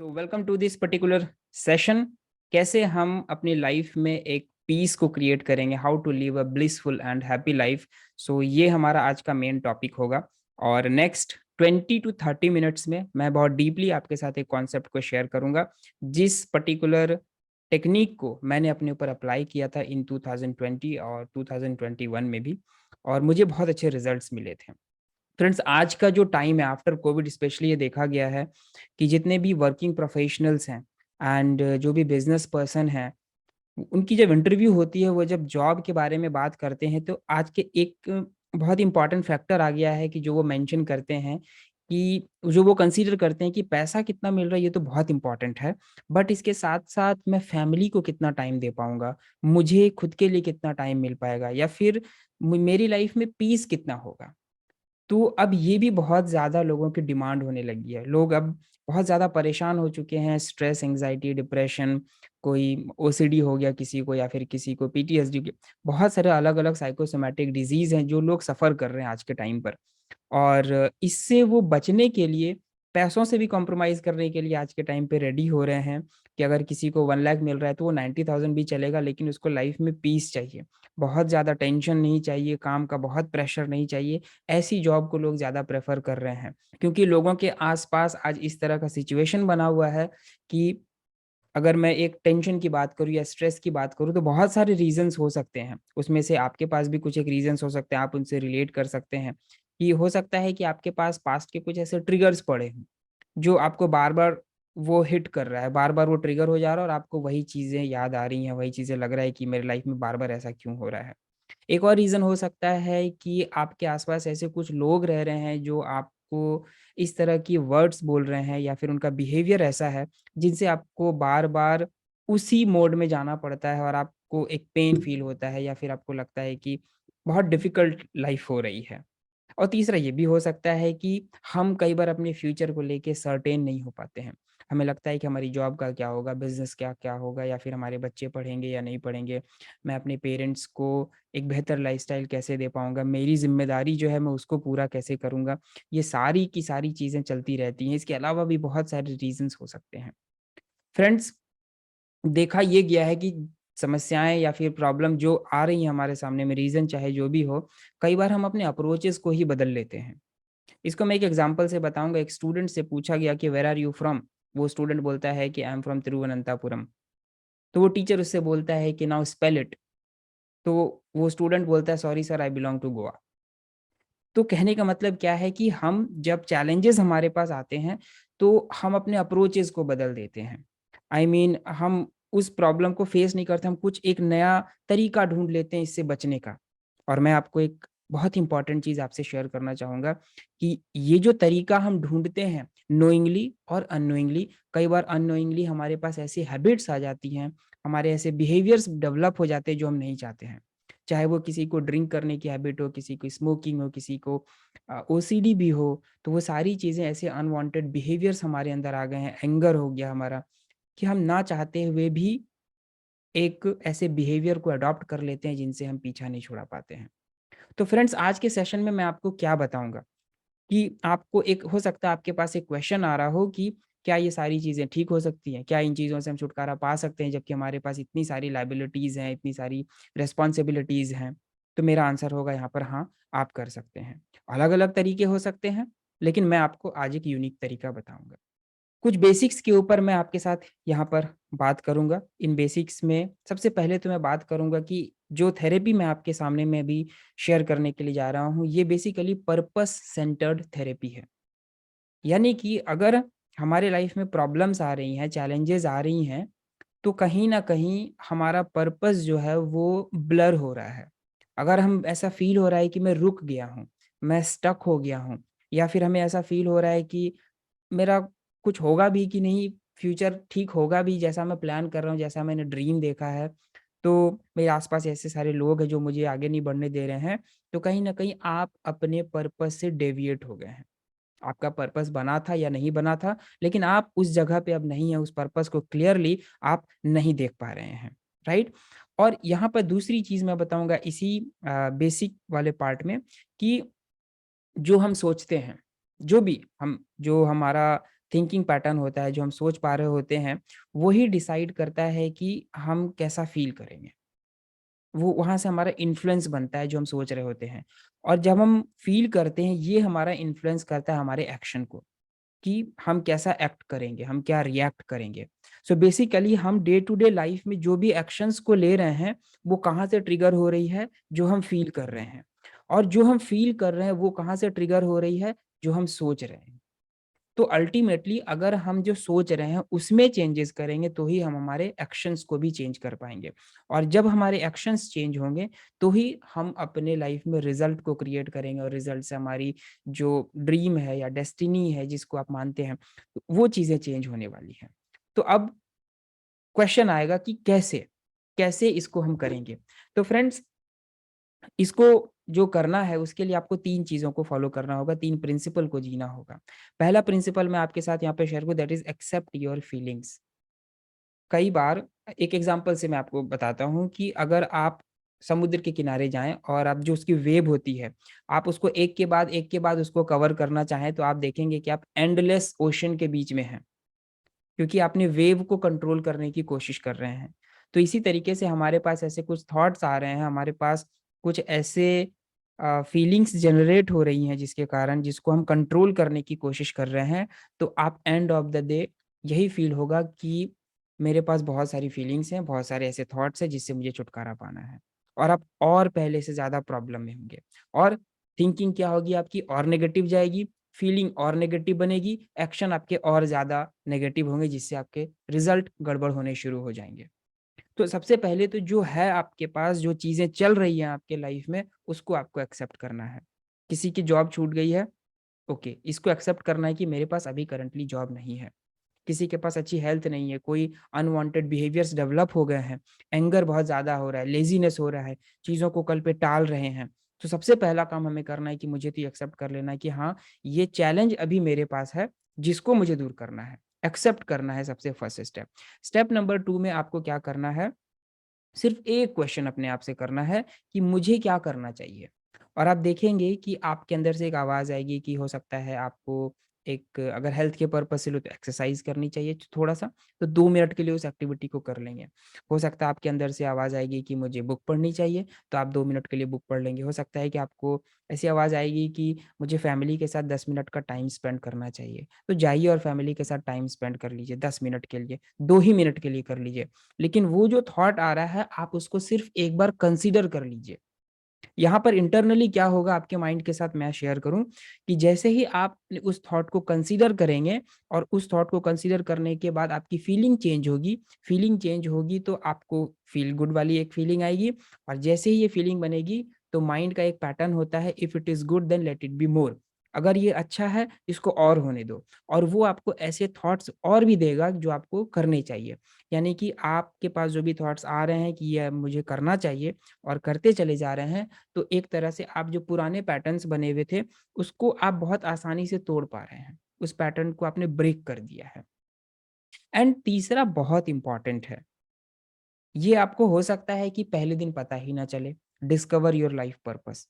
So welcome to this particular session. कैसे हम अपनी लाइफ में एक पीस को क्रिएट करेंगे, how to live a blissful and happy life. So ये हमारा आज का मेन टॉपिक होगा। और नेक्स्ट 20 to 30 मिनट्स में मैं बहुत डीपली आपके साथ एक कॉन्सेप्ट को शेयर करूंगा, जिस पर्टिकुलर टेक्निक को मैंने अपने ऊपर अप्लाई किया था इन 2020 और 2021 में भी, और मुझे बहुत अच्छे रिजल्ट्स मिले थे। फ्रेंड्स, आज का जो टाइम है आफ्टर कोविड स्पेशली ये देखा गया है कि जितने भी वर्किंग प्रोफेशनल्स हैं एंड जो भी बिजनेस पर्सन हैं, उनकी जब इंटरव्यू होती है, वो जब जॉब के बारे में बात करते हैं, तो आज के एक बहुत इंपॉर्टेंट फैक्टर आ गया है कि जो वो मेंशन करते हैं कि जो वो कंसीडर करते हैं कि पैसा कितना मिल रहा है ये तो बहुत इंपॉर्टेंट है, बट इसके साथ-साथ मैं फैमिली को कितना टाइम दे पाऊँगा, मुझे खुद के लिए कितना टाइम मिल पाएगा, या फिर मेरी लाइफ में पीस कितना होगा। तो अब ये भी बहुत ज़्यादा लोगों की डिमांड होने लगी है। लोग अब बहुत ज़्यादा परेशान हो चुके हैं, स्ट्रेस, एंग्ज़ायटी, डिप्रेशन, कोई ओसीडी हो गया किसी को, या फिर किसी को पीटीएसडी के बहुत सारे अलग-अलग साइकोसोमैटिक डिज़ीज़ हैं जो लोग सफ़र कर रहे हैं आज के टाइम पर। और इससे वो बचने के लिए, पैसों से भी कॉम्प्रोमाइज़ करने के लिए आज के टाइम पे रेडी हो रहे हैं कि अगर किसी को 1 लाख मिल रहा है तो वो 90,000 भी चलेगा, लेकिन उसको लाइफ़ में पीस चाहिए। बहुत ज़्यादा टेंशन नहीं चाहिए, काम का बहुत प्रेशर नहीं चाहिए, ऐसी जॉब को लोग ज़्यादा प्रेफ़र कर रहे हैं। क्योंकि लोगों के आस-पास आज इस तरह का सिचुएशन बना हुआ है कि अगर मैं एक टेंशन की बात करूँ या स्ट्रेस की बात करूँ, तो बहुत सारे रीज़न्स हो सकते हैं। उसमें से आपके पास भी कुछ एक रीज़न्स हो सकते हैं, आप उनसे रिलेट कर सकते हैं। कि हो सकता है कि आपके पास पास्ट के कुछ ऐसे ट्रिगर्स पड़े हों, जो आपको बार-बार वो हिट कर रहा है, बार-बार वो ट्रिगर हो जा रहा है और आपको वही चीज़ें याद आ रही हैं, वही चीज़ें लग रहा है कि मेरी लाइफ़ में बार-बार ऐसा क्यों हो रहा है। एक और रीज़न हो सकता है कि आपके आस-पास ऐसे कुछ लोग रह रहे हैं जो आपको इस तरह की वर्ड्स बोल रहे हैं, या फिर उनका बिहेवियर ऐसा है जिनसे आपको बार-बार उसी मोड में जाना पड़ता है और आपको एक पेन फ़ील होता है, या फिर आपको लगता है कि बहुत डिफ़िकल्ट लाइफ़ हो रही है। और तीसरा ये भी हो सकता है कि हम कई बार अपने फ्यूचर को लेके सर्टेन नहीं हो पाते हैं। हमें लगता है कि हमारी जॉब का क्या होगा, बिज़नेस क्या-क्या होगा, या फिर हमारे बच्चे पढ़ेंगे या नहीं पढ़ेंगे। मैं अपने पेरेंट्स को एक बेहतर लाइफ़स्टाइल कैसे दे पाऊँगा, मेरी ज़िम्मेदारी जो है मैं उसको पूरा कैसे करूँगा। ये सारी की सारी चीज़ें चलती रहती हैं। इसके अलावा भी बहुत सारे रीज़न्स हो सकते हैं। फ्रेंड्स, देखा ये गया है कि समस्याएँ या फिर प्रॉब्लम जो आ रही हैं हमारे सामने में, रीज़न चाहे जो भी हो, कई बार हम अपने अप्रोचेज़ को ही बदल लेते हैं। इसको मैं एक एग्ज़ाम्पल से बताऊँगा। एक स्टूडेंट से पूछा गया कि वेयर आर यू फ्रॉम? वो स्टूडेंट बोलता है कि आई एम फ्रॉम तिरुवनंतपुरम। तो वो टीचर उससे बोलता है कि नाउ स्पेल इट। तो वो स्टूडेंट बोलता है, sorry sir, I belong to Goa. तो कहने का मतलब क्या है कि हम जब चैलेंजेस हमारे पास आते हैं, तो हम अपने अप्रोचेज़ को बदल देते हैं। आई मीन हम उस प्रॉब्लम को फेस नहीं करते, हम कुछ एक नया तरीका ढूँढ लेते हैं इससे बचने का। और मैं आपको एक बहुत इम्पोर्टेंट चीज़ आपसे शेयर करना चाहूँगा कि ये जो तरीका हम ढूँढते हैं, नोइंगली और अननोइंगली, कई बार अननोइंगली हमारे पास ऐसी हैबिट्स आ जाती हैं, हमारे ऐसे बिहेवियर्स डेवलप हो जाते हैं जो हम नहीं चाहते हैं। चाहे वो किसी को ड्रिंक करने की हैबिट हो, किसी को स्मोकिंग हो, किसी को ओसीडी भी हो, तो वो सारी चीज़ें, ऐसे अनवांटेड बिहेवियर्स हमारे अंदर आ गए हैं, एंगर हो गया हमारा, कि हम ना चाहते हुए भी एक ऐसे बिहेवियर को अडॉप्ट कर लेते हैं जिनसे हम पीछा नहीं छुड़ा पाते हैं। तो फ्रेंड्स, आज के सेशन में मैं आपको क्या बताऊँगा कि आपको एक हो सकता है आपके पास एक क्वेश्चन आ रहा हो कि क्या ये सारी चीज़ें ठीक हो सकती हैं? क्या इन चीज़ों से हम छुटकारा पा सकते हैं जबकि हमारे पास इतनी सारी लायबिलिटीज़ हैं, इतनी सारी रिस्पॉन्सिबिलिटीज़ हैं? तो मेरा आंसर होगा यहाँ पर हाँ, आप कर सकते हैं। अलग-अलग तरीके हो सकते हैं, लेकिन मैं आपको आज एक यूनिक तरीका बताऊँगा। कुछ बेसिक्स के ऊपर मैं आपके साथ यहाँ पर बात करूँगा। इन बेसिक्स में सबसे पहले तो मैं बात करूँगा कि जो थेरेपी मैं आपके सामने में अभी शेयर करने के लिए जा रहा हूँ, ये बेसिकली पर्पस सेंटर्ड थेरेपी है। यानी कि अगर हमारे लाइफ में प्रॉब्लम्स आ रही हैं, चैलेंजेज़ आ रही हैं, तो कहीं न कहीं हमारा पर्पस जो है वो ब्लर हो रहा है। अगर हम ऐसा फ़ील हो रहा है कि मैं रुक गया हूँ, मैं स्टक हो गया हूँ, या फिर हमें ऐसा फ़ील हो रहा है कि मेरा कुछ होगा भी कि नहीं, फ्यूचर ठीक होगा भी जैसा मैं प्लान कर रहा हूँ, जैसा मैंने ड्रीम देखा है, तो मेरे आस-पास ऐसे सारे लोग हैं जो मुझे आगे नहीं बढ़ने दे रहे हैं, तो कहीं न कहीं आप अपने पर्पस से डेविएट हो गए हैं। आपका पर्पस बना था या नहीं बना था, लेकिन आप उस जगह पे अब नहीं हैं, उस पर्पस को क्लियरली आप नहीं देख पा रहे हैं, राइट? और यहाँ पर दूसरी चीज़ मैं बताऊँगा इसी बेसिक वाले पार्ट में कि जो हम सोचते हैं, जो भी हम जो हमारा थिंकिंग पैटर्न होता है, जो हम सोच पा रहे होते हैं, वही डिसाइड करता है कि हम कैसा फ़ील करेंगे। वो वहाँ से हमारा इन्फ्लुएंस बनता है जो हम सोच रहे होते हैं। और जब हम फ़ील करते हैं, ये हमारा इन्फ्लुएंस करता है हमारे एक्शन को, कि हम कैसा एक्ट करेंगे, हम क्या रिएक्ट करेंगे। सो बेसिकली हम डे टू डे लाइफ़ में जो भी एक्शंस को ले रहे हैं, वो कहाँ से ट्रिगर हो रही है, जो हम फ़ील कर रहे हैं। और जो हम फ़ील कर रहे हैं, वो कहाँ से ट्रिगर हो रही है, जो हम सोच रहे हैं। तो अल्टीमेटली अगर हम जो सोच रहे हैं उसमें चेंजेस करेंगे तो ही हम हमारे एक्शंस को भी चेंज कर पाएँगे। और जब हमारे एक्शंस चेंज होंगे तो ही हम अपने लाइफ में रिज़ल्ट को क्रिएट करेंगे और रिज़ल्ट से हमारी जो ड्रीम है या डेस्टिनी है जिसको आप मानते हैं, वो चीज़ें चेंज होने वाली हैं। तो अब क्वेश्चन आएगा कि कैसे? कैसे इसको हम करेंगे? तो फ्रेंड्स, इसको जो करना है उसके लिए आपको 3 चीज़ों को फ़ॉलो करना होगा, 3 प्रिंसिपल को जीना होगा। पहला प्रिंसिपल मैं आपके साथ यहाँ पे शेयर करूँ, that is accept your feelings. कई बार एक एग्ज़ाम्पल से मैं आपको बताता हूँ कि अगर आप समुद्र के किनारे जाएँ और आप जो उसकी वेव होती है, आप उसको एक के बाद उसको कवर करना चाहें तो आप देखेंगे कि आप एंडलेस ओशन के बीच में हैं। क्योंकि आपने वेव को कंट्रोल करने की कोशिश कर रहे हैं। तो इसी तरीके से हमारे पास ऐसे कुछ थॉट्स आ रहे हैं, हमारे पास कुछ ऐसे फीलिंग्स जनरेट हो रही हैं जिसके कारण जिसको हम कंट्रोल करने की कोशिश कर रहे हैं, तो आप एंड ऑफ द डे यही फ़ील होगा कि मेरे पास बहुत सारी फीलिंग्स हैं, बहुत सारे ऐसे थॉट्स हैं जिससे मुझे छुटकारा पाना है। और आप और पहले से ज़्यादा प्रॉब्लम में होंगे और थिंकिंग क्या होगी आपकी और नेगेटिव जाएगी, फीलिंग और नेगेटिव बनेगी, एक्शन आपके और ज़्यादा नेगेटिव होंगे जिससे आपके रिज़ल्ट गड़बड़ होने शुरू हो जाएँगे। तो सबसे पहले तो जो है आपके पास, जो चीज़ें चल रही हैं आपके लाइफ़ में, उसको आपको एक्सेप्ट करना है। किसी की जॉब छूट गई है, ओके, इसको एक्सेप्ट करना है कि मेरे पास अभी करंटली जॉब नहीं है। किसी के पास अच्छी हेल्थ नहीं है, कोई अनवांटेड बिहेवियर्स डेवलप हो गए हैं, एंगर बहुत ज़्यादा हो रहा है, लेज़ीनेस हो रहा है, चीज़ों को कल पे टाल रहे हैं। तो सबसे पहला काम हमें करना है कि मुझे तो ये एक्सेप्ट कर लेना है कि हाँ, ये चैलेंज अभी मेरे पास है, जिसको मुझे दूर करना है। एक्सेप्ट करना है सबसे फर्स्ट स्टेप। स्टेप नंबर 2 में आपको क्या करना है, सिर्फ़ एक क्वेश्चन अपने आप से करना है कि मुझे क्या करना चाहिए? और आप देखेंगे कि आपके अंदर से एक आवाज़ आएगी कि हो सकता है आपको एक अगर हेल्थ के पर्पज़ से लो तो एक्सरसाइज़ करनी चाहिए थोड़ा-सा, तो 2 मिनट के लिए उस एक्टिविटी को कर लेंगे। हो सकता है आपके अंदर से आवाज़ आएगी कि मुझे बुक पढ़नी चाहिए, तो आप 2 मिनट के लिए बुक पढ़ लेंगे। हो सकता है कि आपको ऐसी आवाज़ आएगी कि मुझे फैमिली के साथ 10 मिनट का टाइम स्पेंड करना चाहिए, तो जाइए और फैमिली के साथ टाइम स्पेंड कर लीजिए 10 मिनट के लिए, 2 ही मिनट के लिए कर लीजिए। लेकिन वो जो थॉट आ रहा है, आप उसको सिर्फ़ एक बार कंसीडर कर लीजिए। यहाँ पर इंटरनली क्या होगा आपके माइंड के साथ मैं शेयर करूँ कि जैसे ही आप उस थॉट को कंसीडर करेंगे और उस थॉट को कंसीडर करने के बाद आपकी फीलिंग चेंज होगी तो आपको फ़ील गुड वाली एक फीलिंग आएगी और जैसे ही ये फीलिंग बनेगी तो माइंड का एक पैटर्न होता है, if it is good then let it be more. अगर ये अच्छा है, इसको और होने दो और वो आपको ऐसे थॉट्स और भी देगा जो आपको करने चाहिए। यानी कि आपके पास जो भी थॉट्स आ रहे हैं कि ये मुझे करना चाहिए और करते चले जा रहे हैं, तो एक तरह से आप जो पुराने पैटर्न्स बने हुए थे, उसको आप बहुत आसानी से तोड़ पा रहे हैं। उस पैटर्न को आपने ब्रेक कर दिया है। एंड तीसरा बहुत इम्पोर्टेंट है, ये आपको हो सकता है कि पहले दिन पता ही ना चले, डिस्कवर योर लाइफ पर्पस।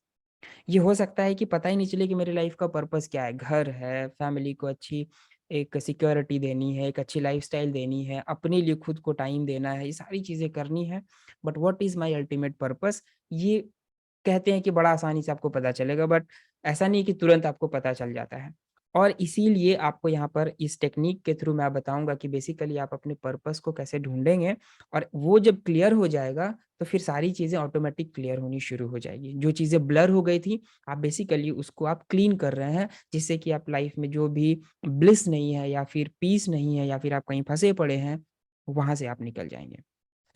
ये हो सकता है कि पता ही नहीं चले कि मेरी लाइफ का पर्पस क्या है, घर है, फैमिली को अच्छी एक सिक्योरिटी देनी है, एक अच्छी लाइफ़स्टाइल देनी है, अपने लिए खुद को टाइम देना है, ये सारी चीज़ें करनी है। But what is my ultimate purpose? ये कहते हैं कि बड़ा आसानी से आपको पता चलेगा बट ऐसा नहीं है कि तुरंत आपको पता चल जाता है। और इसीलिए आपको यहाँ पर इस टेक्नीक के थ्रू मैं बताऊँगा कि बेसिकली आप अपने पर्पस को कैसे ढूँढेंगे और वो जब क्लियर हो जाएगा, तो फिर सारी चीज़ें ऑटोमैटिक क्लियर होनी शुरू हो जाएगी। जो चीज़ें ब्लर हो गई थी, आप बेसिकली उसको आप क्लीन कर रहे हैं, जिससे कि आप लाइफ़ में जो भी ब्लिस नहीं है या फिर पीस नहीं है या फिर आप कहीं फँसे पड़े हैं, वहाँ से आप निकल जाएँगे।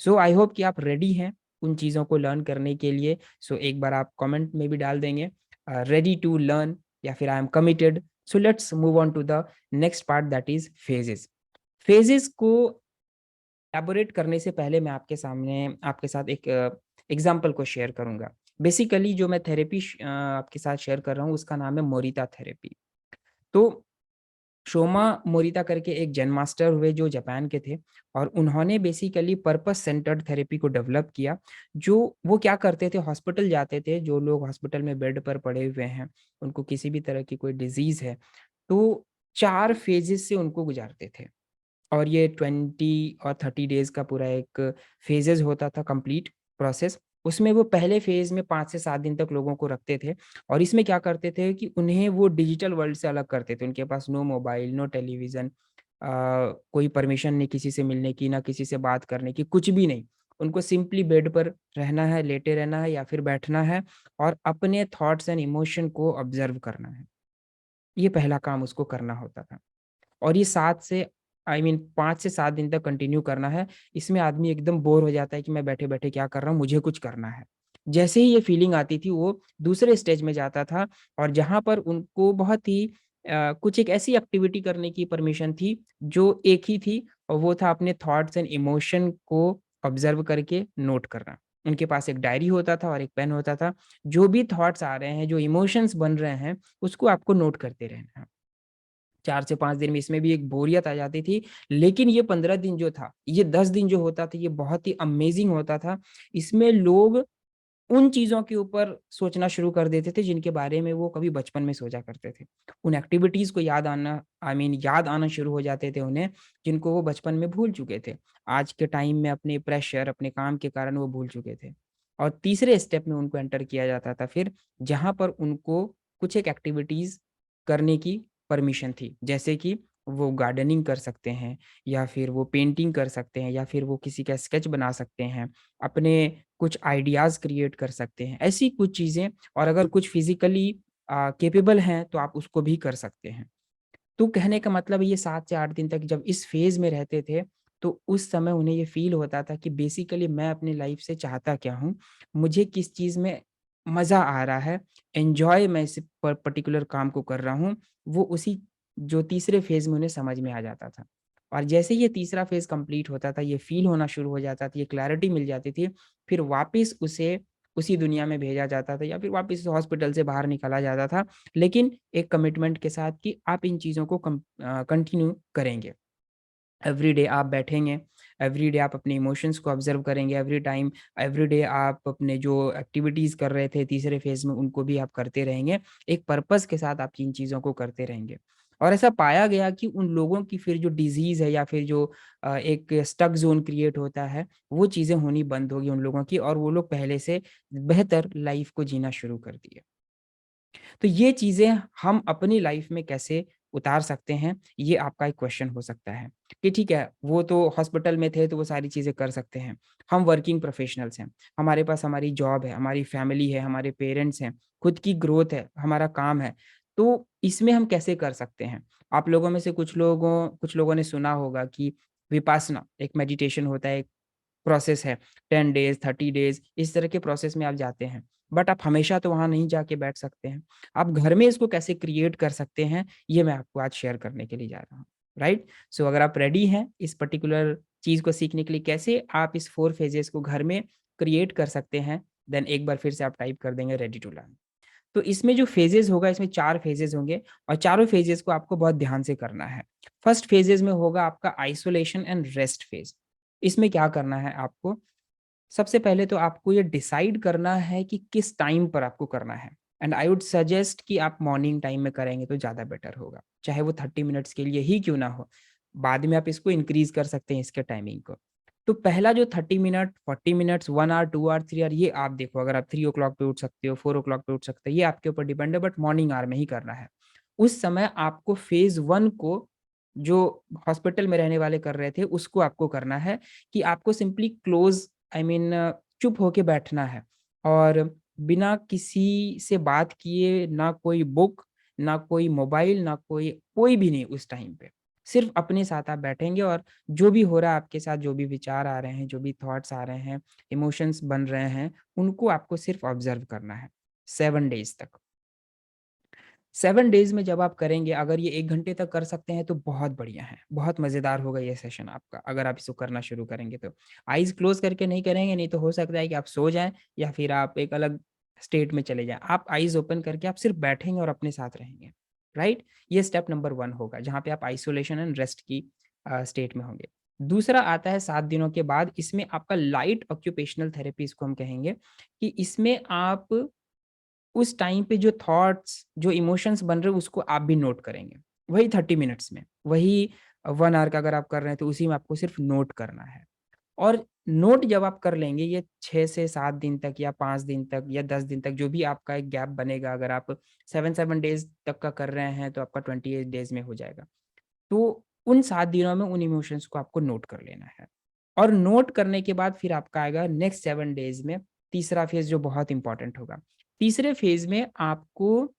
सो आई होप कि आप रेडी हैं उन चीज़ों को लर्न करने के लिए। सो एक बार आप कमेंट में भी डाल देंगे रेडी टू लर्न या फिर I am committed. So let's move on to the next part that is phases. Phases को एलैबोरेट करने से पहले मैं आपके साथ एक एग्ज़ाम्पल को शेयर करूँगा। बेसिकली जो मैं थेरेपी आपके साथ शेयर कर रहा हूँ उसका नाम है मोरिता थेरेपी। तो शोमा मोरिता करके एक जेन मास्टर हुए जो जापान के थे और उन्होंने बेसिकली पर्पस सेंटर्ड थेरेपी को डेवलप किया। जो वो क्या करते थे, हॉस्पिटल जाते थे, जो लोग हॉस्पिटल में बेड पर पड़े हुए हैं, उनको किसी भी तरह की कोई डिज़ीज़ है, तो 4 फेजेज़ से उनको गुज़ारते थे। और ये 20 और 30 डेज़ का पूरा एक फ़ेजेज़ होता था कंप्लीट प्रोसेस। उसमें वो पहले फ़ेज़ में 5 से 7 दिन तक लोगों को रखते थे और इसमें क्या करते थे कि उन्हें वो डिजिटल वर्ल्ड से अलग करते थे। उनके पास नो मोबाइल, नो टेलीविज़न, कोई परमिशन नहीं किसी से मिलने की, ना किसी से बात करने की, कुछ भी नहीं। उनको सिंपली बेड पर रहना है, लेटे रहना है या फिर बैठना है और अपने थॉट्स एंड इमोशन को ऑब्ज़र्व करना है। ये पहला काम उसको करना होता था। और ये 7 से 5 से 7 दिन तक कंटिन्यू करना है। इसमें आदमी एकदम बोर हो जाता है कि मैं बैठे-बैठे क्या कर रहा हूँ, मुझे कुछ करना है। जैसे ही ये फीलिंग आती थी, वो दूसरे स्टेज में जाता था और जहाँ पर उनको बहुत ही कुछ एक ऐसी एक्टिविटी करने की परमिशन थी, जो एक ही थी और वो था अपने थॉट्स एंड इमोशन को ऑब्ज़र्व करके नोट करना। उनके पास एक डायरी होता था और एक पेन होता था। जो भी थॉट्स आ रहे हैं, जो इमोशंस बन रहे हैं, उसको आपको नोट करते रहना है। 4 से 5 दिन में इसमें भी एक बोरियत आ जाती थी, लेकिन ये 15 दिन जो था, ये 10 दिन जो होता था, ये बहुत ही अमेज़िंग होता था। इसमें लोग उन चीज़ों के ऊपर सोचना शुरू कर देते थे, जिनके बारे में वो कभी बचपन में सोचा करते थे। उन एक्टिविटीज़ को याद आना शुरू हो जाते थे उन्हें, जिनको वो बचपन में भूल चुके थे। आज के टाइम में अपने प्रेशर, अपने काम के कारण वो भूल चुके थे। और तीसरे स्टेप में उनको एंटर किया जाता था फिर, जहाँ पर उनको कुछ एक एक्टिविटीज़ करने की परमिशन थी। जैसे कि वो गार्डनिंग कर सकते हैं या फिर वो पेंटिंग कर सकते हैं या फिर वो किसी का स्केच बना सकते हैं। अपने कुछ आइडियाज़ क्रिएट कर सकते हैं, ऐसी कुछ चीज़ें। और अगर कुछ फिज़िकली कैपेबल हैं, तो आप उसको भी कर सकते हैं। तो कहने का मतलब ये 7 से 8 दिन तक जब इस फ़ेज़ में रहते थे, तो उस समय उन्हें ये फ़ील होता था कि बेसिकली मैं अपनी लाइफ़ से चाहता क्या हूँ? मुझे किस चीज़ में मज़ा आ रहा है? एन्जॉय मैं इस पर्टिकुलर काम को कर रहा हूँ, वो उसी जो तीसरे फ़ेज़ में उन्हें समझ में आ जाता था। और जैसे ही ये तीसरा फ़ेज़ कंप्लीट होता था, ये फ़ील होना शुरू हो जाता था, ये क्लैरिटी मिल जाती थी, फिर वापस उसे उसी दुनिया में भेजा जाता था या फिर वापस हॉस्पिटल से बाहर निकाला जाता था। लेकिन एक कमिटमेंट के साथ कि आप इन चीज़ों को कंटिन्यू करेंगे। एवरीडे आप बैठेंगे, एवरीडे आप अपने इमोशंस को ऑब्ज़र्व करेंगे, एवरीडे आप अपने जो एक्टिविटीज़ कर रहे थे तीसरे फ़ेज़ में उनको भी आप करते रहेंगे। एक पर्पज़ के साथ आप इन चीज़ों को करते रहेंगे। और ऐसा पाया गया कि उन लोगों की फिर जो डिज़ीज़ है या फिर जो एक स्टक ज़ोन क्रिएट होता है, वो चीज़ें होनी बंद हो गई उन लोगों की और वो लोग पहले से बेहतर लाइफ़ को जीना शुरू कर दिए। तो ये चीज़ें हम अपनी लाइफ में कैसे उतार सकते हैं, ये आपका एक क्वेश्चन हो सकता है, कि ठीक है, वो तो हॉस्पिटल में थे तो वो सारी चीज़ें कर सकते हैं। हम वर्किंग प्रोफेशनल्स हैं, हमारे पास हमारी जॉब है, हमारी फैमिली है, हमारे पेरेंट्स हैं, खुद की ग्रोथ है, हमारा काम है, तो इसमें हम कैसे कर सकते हैं? आप लोगों में से कुछ लोगों ने सुना होगा कि विपासना एक मेडिटेशन होता है, एक प्रोसेस है, 10 डेज़, 30 डेज़ इस तरह के प्रोसेस में आप जाते हैं। बट आप हमेशा तो वहाँ नहीं जाके बैठ सकते हैं। आप घर में इसको कैसे क्रिएट कर सकते हैं, ये मैं आपको आज शेयर करने के लिए जा रहा हूँ, राइट? सो अगर आप रेडी हैं इस पर्टिकुलर चीज़ को सीखने के लिए कैसे आप इस 4 फेजेज़ को घर में क्रिएट कर सकते हैं, देन एक बार फिर से आप टाइप कर देंगे रेडी टू लर्न। तो इसमें जो फेजेज़ होगा इसमें 4 फेजेज़ होंगे और चारों फेजेज़ को आपको बहुत ध्यान से करना है। फर्स्ट फेजेज़ में होगा आपका आइसोलेशन एंड रेस्ट फेज़। इसमें क्या करना है आपको, सबसे पहले तो आपको ये डिसाइड करना है कि किस टाइम पर आपको करना है एंड आई वुड सजेस्ट कि आप मॉर्निंग टाइम में करेंगे तो ज़्यादा बेटर होगा। चाहे वो 30 मिनट्स के लिए ही क्यों ना हो, बाद में आप इसको इंक्रीज़ कर सकते हैं इसके टाइमिंग को। तो पहला जो 30 minute, 40 minutes, 1 hour, 2 hour, 3 hour ये आप देखो अगर आप 3 ओ क्लॉक पे उठ सकते हो, 4 ओ क्लॉक पे उठ सकते हो, ये आपके ऊपर डिपेंड है बट मॉर्निंग आवर में ही करना है। उस समय आपको फेज़ 1 को जो हॉस्पिटल में रहने वाले कर रहे थे, उसको आपको करना है कि आपको सिंपली क्लोज़ आई मीन चुप होके बैठना है और बिना किसी से बात किए ना कोई बुक, ना कोई मोबाइल, ना कोई कोई भी नहीं उस टाइम पे। सिर्फ़ अपने साथ आप बैठेंगे और जो भी हो रहा है आपके साथ, जो भी विचार आ रहे हैं, जो भी थॉट्स आ रहे हैं, इमोशंस बन रहे हैं, उनको आपको सिर्फ़ ऑब्ज़र्व करना है 7 डेज़ तक। 7 डेज़ में जब आप करेंगे, अगर ये 1 घंटे तक कर सकते हैं तो बहुत बढ़िया है। बहुत मज़ेदार होगा ये सेशन आपका, अगर आप इसको करना शुरू करेंगे तो। आइज़ क्लोज़ करके नहीं करेंगे, नहीं तो हो सकता है कि आप सो जाएँ या फिर आप एक अलग स्टेट में चले जाएँ। आप आइज़ ओपन करके आप सिर्फ़ बैठेंगे और अपने साथ रहेंगे, राइट? ये स्टेप नंबर 1 होगा, जहाँ पे आप आइसोलेशन एंड रेस्ट की स्टेट में होंगे। दूसरा आता है 7 दिनों के बाद, इसमें आपका लाइट ऑक्यूपेशनल थेरेपी इसको हम कहेंगे, कि इसमें आप उस टाइम पे जो थॉट्स, जो इमोशंस बन रहे हैं उसको आप भी नोट करेंगे। वही 30 मिनट्स में, वही 1 आवर का अगर आप कर रहे हैं तो उसी में आपको सिर्फ़ नोट करना है। और नोट जब आप कर लेंगे ये 6 से 7 दिन तक या 5 दिन तक या 10 दिन तक जो भी आपका एक गैप बनेगा, अगर आप 7 डेज़ तक का कर रहे हैं तो आपका 28 डेज़ में हो जाएगा। तो उन 7 दिनों में उन इमोशंस को आपको नोट कर लेना है। और नोट करने के बाद फिर आपका आएगा नेक्स्ट 7 डेज़ में तीसरा फ़ेज़ जो बहुत इम्पोर्टेंट होगा। तीसरे फ़ेज़ में आपको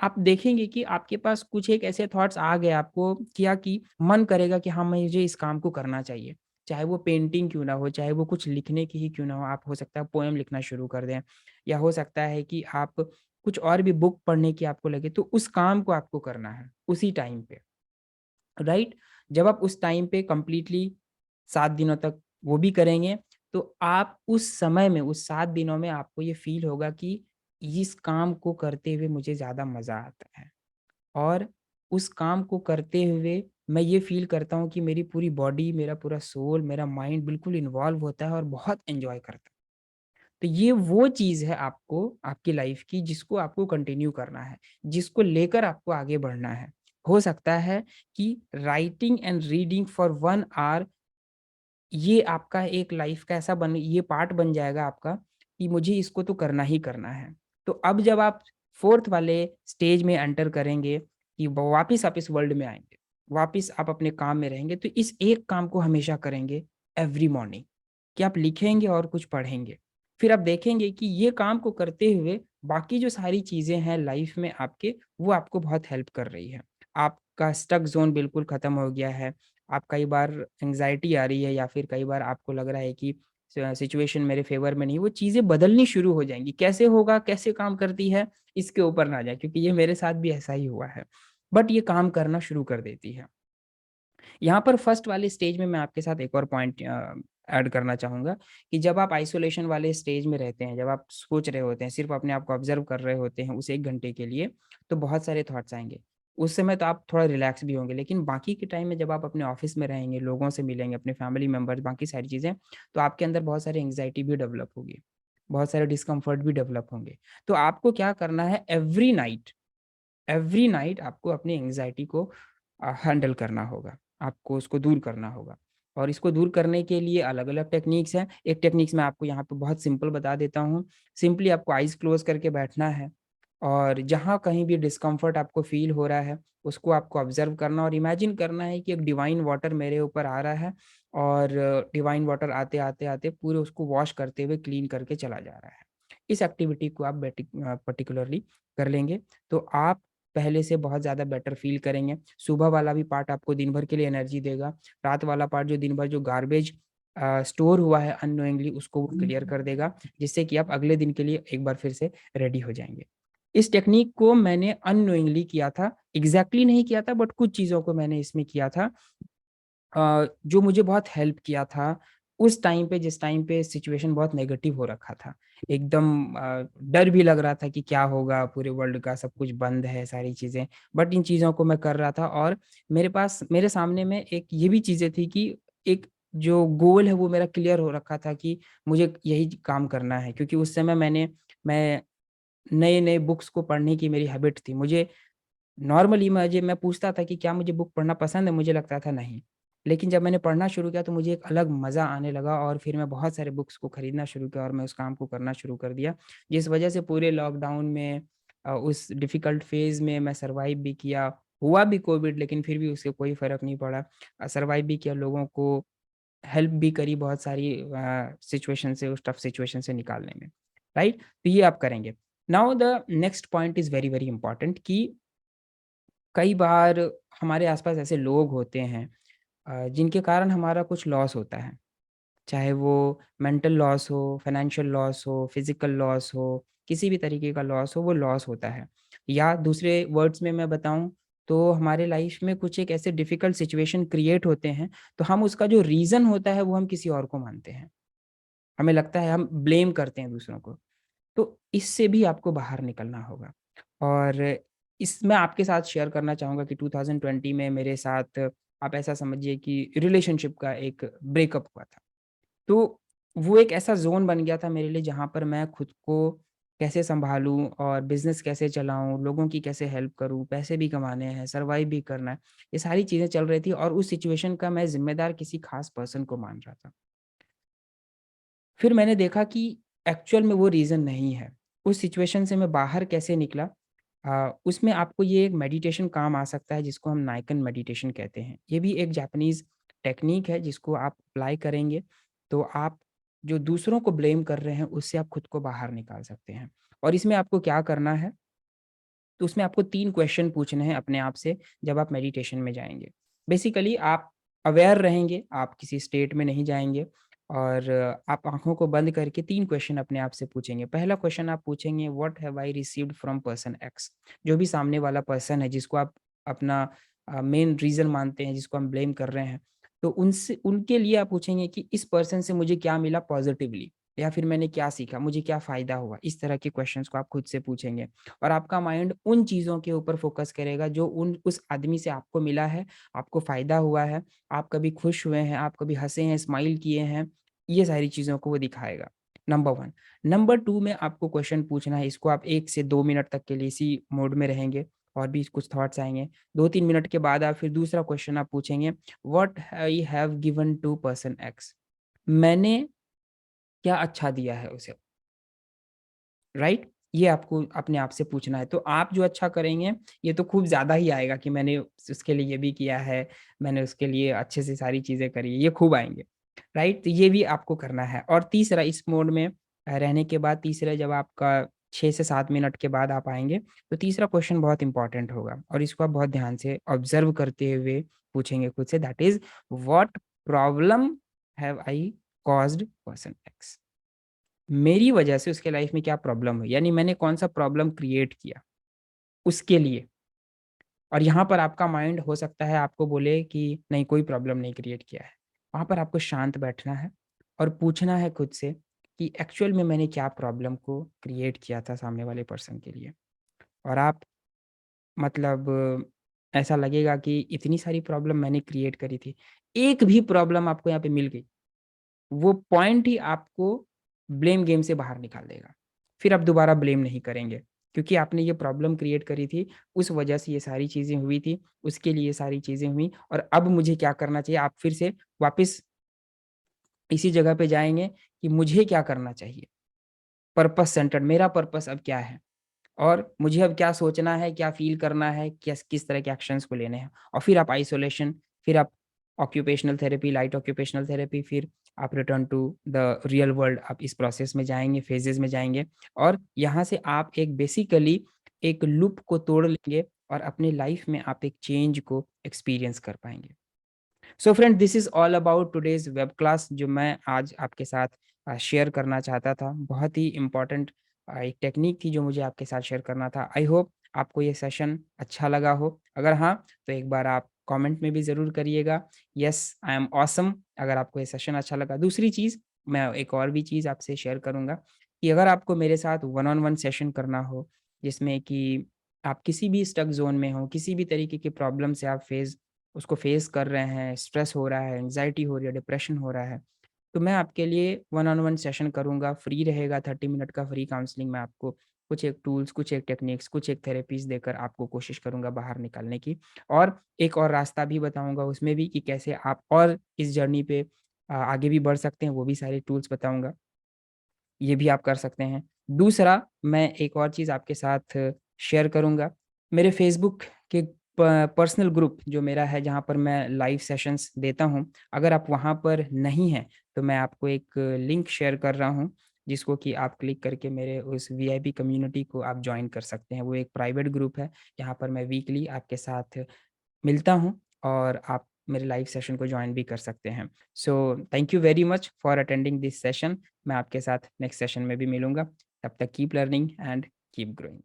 आप देखेंगे कि आपके पास कुछ एक ऐसे थॉट्स आ गए आपको क्या कि मन करेगा कि हाँ, मुझे इस काम को करना चाहिए। चाहे वो पेंटिंग क्यों ना हो, चाहे वो कुछ लिखने की ही क्यों ना हो, आप हो सकता है पोएम लिखना शुरू कर दें या हो सकता है कि आप कुछ और भी बुक पढ़ने की आपको लगे, तो उस काम को आपको करना है, उसी टाइम पे। राइट? जब आप उस टाइम पे कंप्लीटली 7 दिनों तक वो भी करेंगे, तो आप उस समय में, उस 7 दिनों में आपको ये फ़ील होगा कि इस काम को करते हुए मुझे ज़्यादा मज़ा आता है। और उस काम को करते हुए मैं ये फ़ील करता हूँ कि मेरी पूरी बॉडी, मेरा पूरा सोल, मेरा माइंड बिल्कुल इन्वॉल्व होता है और बहुत एन्जॉय करता है। तो ये वो चीज़ है आपको आपकी लाइफ़ की जिसको आपको कंटिन्यू करना है, जिसको लेकर आपको आगे बढ़ना है। हो सकता है कि writing and reading for 1 hour ये आपका एक लाइफ़ का ऐसा बन ये पार्ट बन जाएगा आपका कि मुझे इसको तो करना ही करना है। तो अब जब आप 4th वाले स्टेज में एंटर करेंगे कि वापिस आप इस वर्ल्ड में आएँगे, वापिस आप अपने काम में रहेंगे, तो इस एक काम को हमेशा करेंगे एवरी मॉर्निंग कि आप लिखेंगे और कुछ पढ़ेंगे। फिर आप देखेंगे कि ये काम को करते हुए बाकी जो सारी चीज़ें हैं लाइफ़ में आपके, वो आपको बहुत हेल्प कर रही है। आपका स्टक ज़ोन बिल्कुल खत्म हो गया है। आप कई बार एंग्ज़ायटी आ रही है या फिर कई बार आपको लग रहा है कि सिचुएशन मेरे फ़ेवर में नहीं, वो चीज़ें बदलनी शुरू हो जाएँगी। कैसे होगा, कैसे काम करती है, इसके ऊपर ना जाएँ क्योंकि ये मेरे साथ भी ऐसा ही हुआ है। बट ये काम करना शुरू कर देती है। यहाँ पर फर्स्ट वाले स्टेज में मैं आपके साथ एक और पॉइंट ऐड करना चाहूँगा कि जब आप आइसोलेशन वाले स्टेज में रहते हैं, जब आप सोच रहे होते हैं, सिर्फ़ अपने आप को ऑब्ज़र्व कर रहे होते हैं उस 1 घंटे के लिए, तो बहुत सारे थॉट्स आएँगे। उस समय तो आप थोड़ा रिलैक्स भी होंगे, लेकिन बाकी के टाइम में जब आप अपने ऑफ़िस में रहेंगे, लोगों से मिलेंगे, अपने फैमिली मेंबर्स, बाकी सारी चीज़ें, तो आपके अंदर बहुत सारी एंग्ज़ायटी भी डेवलप होगी, बहुत सारे डिस्कम्फ़र्ट भी डेवलप होंगे। तो आपको क्या करना है एवरी नाइट आपको अपनी एंग्ज़ायटी को हैंडल करना होगा, आपको उसको दूर करना होगा। और इसको दूर करने के लिए अलग-अलग टेक्निक्स हैं। एक टेक्निक्स मैं आपको यहाँ पे बहुत सिंपल बता देता हूँ। सिंपली आपको आइज़ क्लोज़ करके बैठना है और जहाँ कहीं भी डिस्कम्फ़र्ट आपको फ़ील हो रहा है, उसको आपको ऑब्ज़र्व करना और इमेजिन करना है कि एक डिवाइन वाटर मेरे ऊपर आ रहा है और डिवाइन वाटर आते-आते-आते पूरे उसको वॉश करते हुए क्लीन करके चला जा रहा है। इस एक्टिविटी को आप पर्टिकुलरली कर लेंगे, तो आप पहले से बहुत ज़्यादा बेटर फ़ील करेंगे। सुबह वाला भी पार्ट आपको दिन भर के लिए एनर्जी देगा। रात वाला पार्ट जो दिन भर जो गार्बेज स्टोर हुआ है अननोइंगली उसको वो क्लियर कर देगा, जिससे कि आप अगले दिन के लिए एक बार फिर से रेडी हो जाएँगे। इस टेक्नीक को मैंने अननोइंगली किया था, एग्ज़ैक्टली नहीं किया था बट कुछ चीज़ों को मैंने इसमें किया था जो मुझे बहुत हेल्प किया था, उस टाइम पे जिस टाइम पे सिचुएशन बहुत नेगेटिव हो रखा था। एकदम डर भी लग रहा था कि क्या होगा, पूरे वर्ल्ड का सब कुछ बंद है, सारी चीज़ें। बट इन चीज़ों को मैं कर रहा था और मेरे सामने में एक ये भी चीज़ें थी कि एक जो गोल है वो मेरा क्लियर हो रखा था कि मुझे यही काम करना है क्योंकि उस समय मैं नए-नए बुक्स को पढ़ने की मेरी हैबिट थी। मुझे नॉर्मली मैं पूछता था कि क्या मुझे बुक पढ़ना पसंद है? मुझे लगता था नहीं। लेकिन जब मैंने पढ़ना शुरू किया तो मुझे एक अलग मज़ा आने लगा और फिर मैं बहुत सारे बुक्स को खरीदना शुरू किया और मैं उस काम को करना शुरू कर दिया। जिस वज़ह से पूरे लॉकडाउन में उस डिफ़िकल्ट फ़ेज़ में मैं सर्वाइव भी किया। हुआ भी कोविड लेकिन फिर भी उससे कोई फ़र्क नहीं पड़ा। सर्वाइव भी किया, लोगों को हेल्प भी करी बहुत सारी सिचुएशन से उस टफ़ सिचुएशन से निकालने में, राइट? तो ये आप करेंगे। Now the next point is very, very important कि कई बार हमारे आसपास ऐसे लोग होते हैं जिनके कारण हमारा कुछ लॉस होता है। चाहे वो मेंटल लॉस हो, फाइनेंशियल लॉस हो, फिज़िकल लॉस हो, किसी भी तरीके का लॉस हो, वो लॉस होता है। या दूसरे वर्ड्स में मैं बताऊँ तो हमारे लाइफ़ में कुछ एक ऐसे डिफ़िकल्ट सिचुएशन क्रिएट होते हैं, तो हम उसका जो रीज़न होता है वो हम किसी और को मानते हैं। हमें लगता है हम ब्लेम करते हैं दूसरों को। तो इससे भी आपको बाहर निकलना होगा। और मैं आपके साथ शेयर करना चाहूँगा कि 2020 में मेरे साथ आप ऐसा समझिए कि रिलेशनशिप का एक ब्रेकअप हुआ था। तो वो एक ऐसा ज़ोन बन गया था मेरे लिए जहाँ पर मैं खुद को कैसे सँभालूँ और बिज़नेस कैसे चलाऊँ, लोगों की कैसे हेल्प करूँ, पैसे भी कमाने हैं, सर्वाइव भी करना है। ये सारी चीज़ें चल रही थी और उस सिचुएशन का मैं ज़िम्मेदार किसी ख़ास पर्सन को मान रहा था। फिर मैंने देखा कि एक्चुअल में वो रीज़न नहीं है। उस सिचुएशन से मैं बाहर कैसे निकला उसमें आपको ये एक मेडिटेशन काम आ सकता है जिसको हम नाइकन मेडिटेशन कहते हैं। ये भी एक जापानीज़ टेक्नीक है जिसको आप अप्लाई करेंगे, तो आप जो दूसरों को ब्लेम कर रहे हैं उससे आप खुद को बाहर निकाल सकते हैं। और इसमें आपको क्या करना है, तो उसमें आपको 3 क्वेश्चन पूछने हैं अपने आप से जब आप मेडिटेशन में जाएँगे। बेसिकली आप अवेयर रहेंगे, आप किसी स्टेट में नहीं जाएँगे और आप आँखों को बंद करके 3 क्वेश्चन अपने आप से पूछेंगे। पहला क्वेश्चन आप पूछेंगे what have I received from person x? जो भी सामने वाला पर्सन है जिसको आप अपना मेन रीज़न मानते हैं, जिसको हम ब्लेम कर रहे हैं, तो उनसे उनके लिए आप पूछेंगे कि इस पर्सन से मुझे क्या मिला पॉज़िटिवली या फिर मैंने क्या सीखा, मुझे क्या फ़ायदा हुआ? इस तरह के क्वेश्चन्स को आप खुद से पूछेंगे। और आपका माइंड उन चीज़ों के ऊपर फ़ोकस करेगा जो उन उस आदमी से आपको मिला है, आपको फ़ायदा हुआ है, आप कभी खुश हुए हैं, आप कभी हँसे हैं, स्माइल किए हैं, ये सारी चीज़ों को वो दिखाएगा, नंबर 1। नंबर 2 में आपको क्वेश्चन पूछना है, इसको आप 1 से 2 मिनट तक के लिए इसी मोड में रहेंगे और भी कुछ थॉट्स आएँगे। 2-3 मिनट के बाद आप फिर दूसरा क्वेश्चन आप पूछेंगे, what I have given to person X? मैंने क्या अच्छा दिया है उसे? राइट? ये आपको अपने आप से पूछना है। तो आप जो अच्छा करेंगे, ये तो खूब ज़्यादा ही आएगा कि मैंने उसके लिए ये भी किया है, मैंने उसके लिए अच्छे से सारी चीज़ें करी है, ये खूब आएँगे, राइट? तो ये भी आपको करना है और तीसरा इस मोड में रहने के बाद तीसरा जब आपका 6 से 7 मिनट के बाद आप आएँगे, तो तीसरा क्वेश्चन बहुत इम्पोर्टेंट होगा और इसको आप बहुत ध्यान से ऑब्ज़र्व करते हुए पूछेंगे खुद से that is what problem have I caused person X? मेरी वजह से उसके लाइफ में क्या प्रॉब्लम हुई? यानी मैंने कौन-सा प्रॉब्लम क्रिएट किया उसके लिए। और यहाँ पर आपका माइंड हो सकता है आपको बोले कि नहीं कोई प्रॉब्लम नहीं क्रिएट किया है। वहाँ पर आपको शांत बैठना है और पूछना है खुद से कि एक्चुअल में मैंने क्या प्रॉब्लम को क्रिएट किया था सामने वाले पर्सन के लिए। और आप मतलब ऐसा लगेगा कि इतनी सारी प्रॉब्लम मैंने क्रिएट करी थी। एक भी प्रॉब्लम आपको यहाँ पे मिल गई वो पॉइंट ही आपको ब्लेम गेम से बाहर निकाल देगा। फिर आप दोबारा ब्लेम नहीं करेंगे, क्योंकि आपने ये प्रॉब्लम क्रिएट करी थी, उस वजह से ये सारी चीज़ें हुई थी, उसके लिए ये सारी चीज़ें हुई और अब मुझे क्या करना चाहिए? आप फिर से वापस इसी जगह पे जाएँगे कि मुझे क्या करना चाहिए? पर्पस सेंटर्ड मेरा पर्पस अब क्या है? और मुझे अब क्या सोचना है, क्या फ़ील करना है, किस तरह के एक्शंस को लेने हैं। और फिर आप आइसोलेशन, फिर आप occupational therapy, light occupational therapy, फिर आप return to the real world आप इस प्रोसेस में जाएँगे, फेजेज़ में जाएँगे और यहाँ से आप एक बेसिकली एक लूप को तोड़ लेंगे और अपनी लाइफ़ में आप एक चेंज को एक्सपीरियंस कर पाएँगे। So friend this is all about today's web class जो मैं आज आपके साथ शेयर करना चाहता था। बहुत ही इम्पोर्टेंट एक टेक्नीक थी जो मुझे आपके साथ शेयर करना था। आई होप आपको ये सेशन अच्छा लगा हो। अगर हाँ, तो एक बार आप कमेंट में भी ज़रूर करिएगा, येस आई एम ऑसम अगर आपको ये सेशन अच्छा लगा। दूसरी चीज़, मैं एक और भी चीज़ आपसे शेयर करूँगा कि अगर आपको मेरे साथ वन ऑन वन सेशन करना हो, जिसमें कि आप किसी भी स्टक ज़ोन में हो, किसी भी तरीके की प्रॉब्लम से आप उसको फेस कर रहे हैं, स्ट्रेस हो रहा है, एंग्ज़ायटी हो रही है, डिप्रेशन हो रहा है, तो मैं आपके लिए वन ऑन वन सेशन करूँगा, फ्री रहेगा 30 मिनट का फ्री काउंसलिंग मैं आपको कुछ एक टूल्स, कुछ एक टेक्निक्स, कुछ एक थेरेपीज़ देकर आपको कोशिश करूँगा बाहर निकालने की। और एक और रास्ता भी बताऊँगा उसमें भी कि कैसे आप और इस जर्नी पे आगे भी बढ़ सकते हैं, वो भी सारे टूल्स बताऊँगा। ये भी आप कर सकते हैं। दूसरा, मैं एक और चीज़ आपके साथ शेयर करूँगा। मेरे फ़ेसबुक के पर्सनल ग्रुप जो मेरा है जहाँ पर मैं लाइव सेशंस देता हूँ, अगर आप वहाँ पर नहीं हैं, तो मैं आपको एक लिंक शेयर कर रहा हूँ, जिसको कि आप क्लिक करके मेरे उस वीआईपी कम्युनिटी को आप जॉइन कर सकते हैं। वो एक प्राइवेट ग्रुप है, जहाँ पर मैं वीकली आपके साथ मिलता हूँ और आप मेरे लाइव सेशन को जॉइन भी कर सकते हैं। So thank you very much for attending this session. मैं आपके साथ नेक्स्ट सेशन में भी मिलूँगा। तब तक keep learning and keep growing.